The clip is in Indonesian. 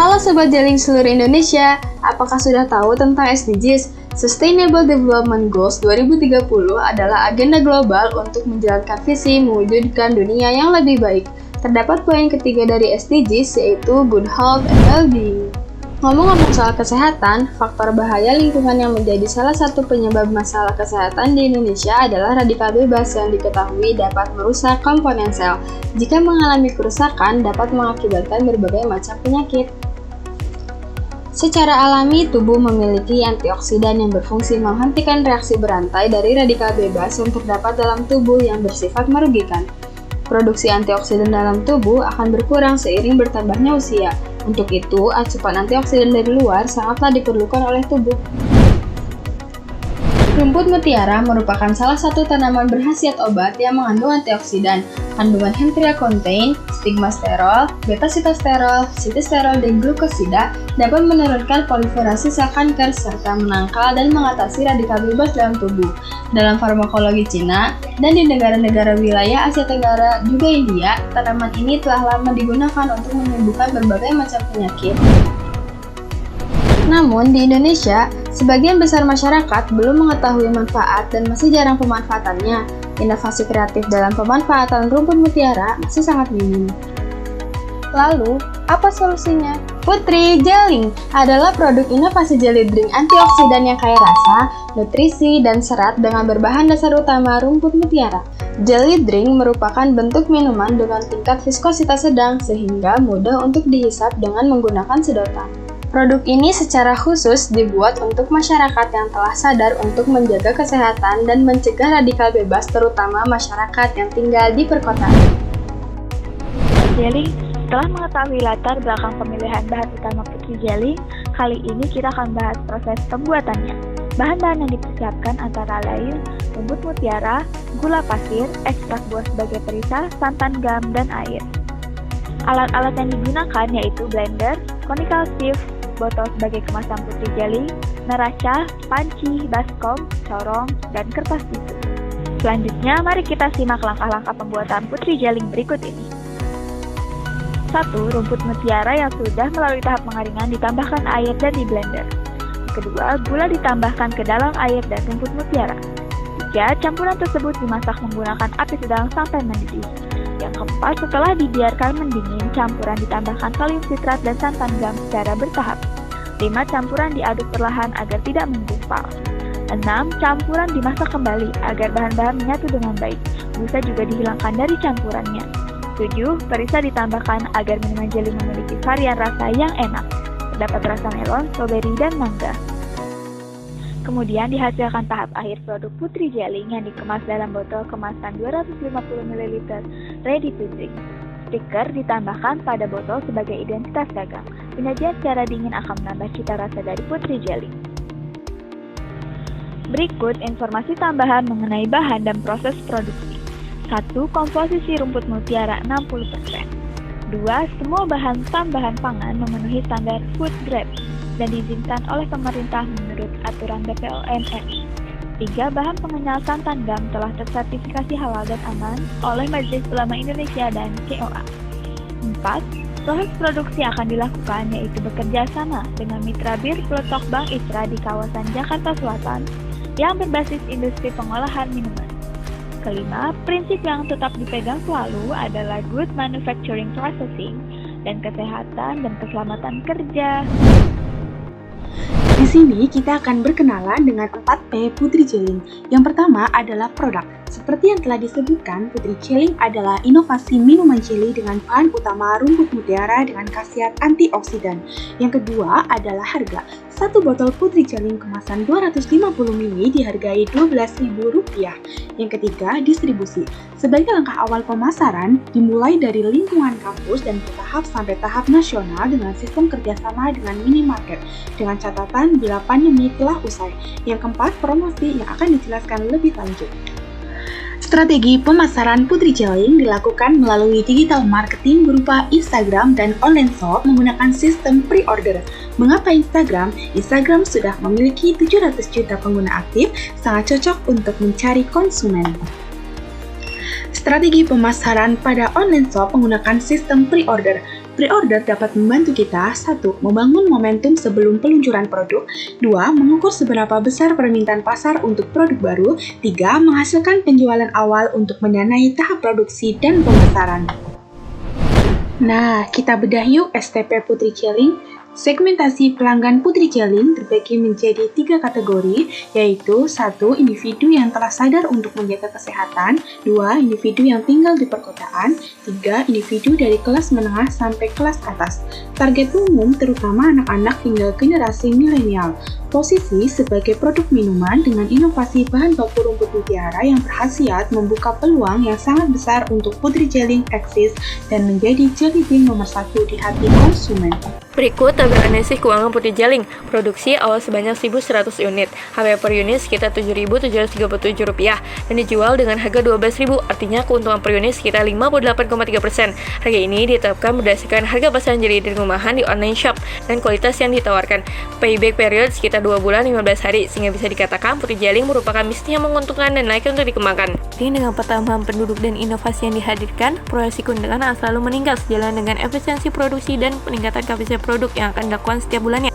Halo Sobat Jeling seluruh Indonesia, apakah sudah tahu tentang SDGs? Sustainable Development Goals 2030 adalah agenda global untuk menjalankan visi mewujudkan dunia yang lebih baik. Terdapat poin ketiga dari SDGs yaitu Good Health and Well-being. Ngomong-ngomong soal kesehatan, faktor bahaya lingkungan yang menjadi salah satu penyebab masalah kesehatan di Indonesia adalah radikal bebas yang diketahui dapat merusak komponen sel. Jika mengalami kerusakan, dapat mengakibatkan berbagai macam penyakit. Secara alami, tubuh memiliki antioksidan yang berfungsi menghentikan reaksi berantai dari radikal bebas yang terdapat dalam tubuh yang bersifat merugikan. Produksi antioksidan dalam tubuh akan berkurang seiring bertambahnya usia. Untuk itu, asupan antioksidan dari luar sangatlah diperlukan oleh tubuh. Rumput mutiara merupakan salah satu tanaman berkhasiat obat yang mengandung antioksidan. Kandungan henthia-contain, stigmasterol, beta-sitosterol, sitosterol, dan glukosida dapat menurunkan proliferasi sel kanker serta menangkal dan mengatasi radikal bebas dalam tubuh. Dalam farmakologi Cina dan di negara-negara wilayah Asia Tenggara juga India, tanaman ini telah lama digunakan untuk menyembuhkan berbagai macam penyakit. Namun, di Indonesia, sebagian besar masyarakat belum mengetahui manfaat dan masih jarang pemanfaatannya. Inovasi kreatif dalam pemanfaatan rumput mutiara masih sangat minim. Lalu, apa solusinya? Putri Jelly adalah produk inovasi jelly drink antioksidan yang kaya rasa, nutrisi, dan serat dengan berbahan dasar utama rumput mutiara. Jelly drink merupakan bentuk minuman dengan tingkat viskositas sedang sehingga mudah untuk dihisap dengan menggunakan sedotan. Produk ini secara khusus dibuat untuk masyarakat yang telah sadar untuk menjaga kesehatan dan mencegah radikal bebas, terutama masyarakat yang tinggal di perkotaan. Jelly, setelah mengetahui latar belakang pemilihan bahan utama Putri Jelly, kali ini kita akan bahas proses pembuatannya. Bahan-bahan yang dipersiapkan antara lain rumput mutiara, gula pasir, ekstrak buah sebagai perisa, santan gam, dan air. Alat-alat yang digunakan yaitu blender, conical sieve, botol sebagai kemasan Putri Jelly, neraca, panci, baskom, corong, dan kertas tisu. Selanjutnya, mari kita simak langkah-langkah pembuatan Putri Jelly berikut ini. 1. Rumput mutiara yang sudah melalui tahap pengaringan ditambahkan air dan di blender. Kedua, gula ditambahkan ke dalam air dan rumput mutiara. 3. Campuran tersebut dimasak menggunakan api sedang sampai mendidih. Yang keempat, setelah dibiarkan mendingin, campuran ditambahkan kalium sitrat dan santan gam secara bertahap. 5. Campuran diaduk perlahan agar tidak menggumpal. 6. Campuran dimasak kembali agar bahan-bahan menyatu dengan baik. Busa juga dihilangkan dari campurannya. 7. Perisa ditambahkan agar minuman jelly memiliki varian rasa yang enak. Terdapat rasa melon, stroberi, dan mangga. Kemudian dihasilkan tahap akhir produk Putri Jelly yang dikemas dalam botol kemasan 250 ml ready to drink. Stiker ditambahkan pada botol sebagai identitas dagang. Penyajian secara dingin akan menambah cita rasa dari Putri Jelly. Berikut informasi tambahan mengenai bahan dan proses produksi. 1. Komposisi rumput mutiara 60%. 2. Semua bahan tambahan pangan memenuhi standar food grade dan diizinkan oleh pemerintah menurut aturan BPOM RI. 3. Bahan pengenyal santan gam telah tersertifikasi halal dan aman oleh Majelis Ulama Indonesia dan COA. 4. Proses produksi akan dilakukan yaitu bekerja sama dengan mitra bir peletok Bank Isra di kawasan Jakarta Selatan yang berbasis industri pengolahan minuman. Kelima, prinsip yang tetap dipegang selalu adalah good manufacturing processing dan kesehatan dan keselamatan kerja. Di sini kita akan berkenalan dengan 4P Putri Jelly. Yang pertama adalah produk. Seperti yang telah disebutkan, Putri Jelly adalah inovasi minuman jelly dengan bahan utama rumput mutiara dengan khasiat antioksidan. Yang kedua adalah harga. Satu botol Putri Jelly kemasan 250 ml dihargai Rp12.000. Yang ketiga, distribusi. Sebagai langkah awal pemasaran, dimulai dari lingkungan kampus dan bertahap sampai tahap nasional dengan sistem kerjasama dengan minimarket, dengan catatan bila pandemi telah usai. Yang keempat, promosi yang akan dijelaskan lebih lanjut. Strategi pemasaran Putri Jelly dilakukan melalui digital marketing berupa Instagram dan online shop menggunakan sistem pre-order. Mengapa Instagram? Instagram sudah memiliki 700 juta pengguna aktif, sangat cocok untuk mencari konsumen. Strategi pemasaran pada online shop menggunakan sistem pre-order. Pre-order dapat membantu kita 1. Membangun momentum sebelum peluncuran produk 2. Mengukur seberapa besar permintaan pasar untuk produk baru 3. Menghasilkan penjualan awal untuk mendanai tahap produksi dan pemasaran. Nah, kita bedah yuk STP Putri Celing. Segmentasi pelanggan Putri Celing terbagi menjadi 3 kategori, yaitu 1. Individu yang telah sadar untuk menjaga kesehatan 2. Individu yang tinggal di perkotaan 3. Individu dari kelas menengah sampai kelas atas. Target umum terutama anak-anak hingga generasi milenial. Posisi sebagai produk minuman dengan inovasi bahan baku rumput mutiara yang berkhasiat membuka peluang yang sangat besar untuk Putri Celing eksis dan menjadi jelly bean nomor 1 di hati konsumen. Berikut tabel analisis keuangan Putri Celing. Produksi awal sebanyak 1.100 unit, harga per unit sekitar Rp7.737 dan dijual dengan harga Rp12.000, artinya keuntungan per unit sekitar 58,3%. Harga ini ditetapkan berdasarkan harga pasaran jadi dari rumahan di online shop dan kualitas yang ditawarkan. Payback period sekitar 2 bulan 15 hari, sehingga bisa dikatakan Putri Celing merupakan bisnis yang menguntungkan dan layak untuk dikembangkan. Dengan pertambahan penduduk dan inovasi yang dihadirkan, proyeksi keuntungan akan selalu meningkat sejalan dengan efisiensi produksi dan peningkatan kapasitas produk yang akan dilakukan setiap bulannya.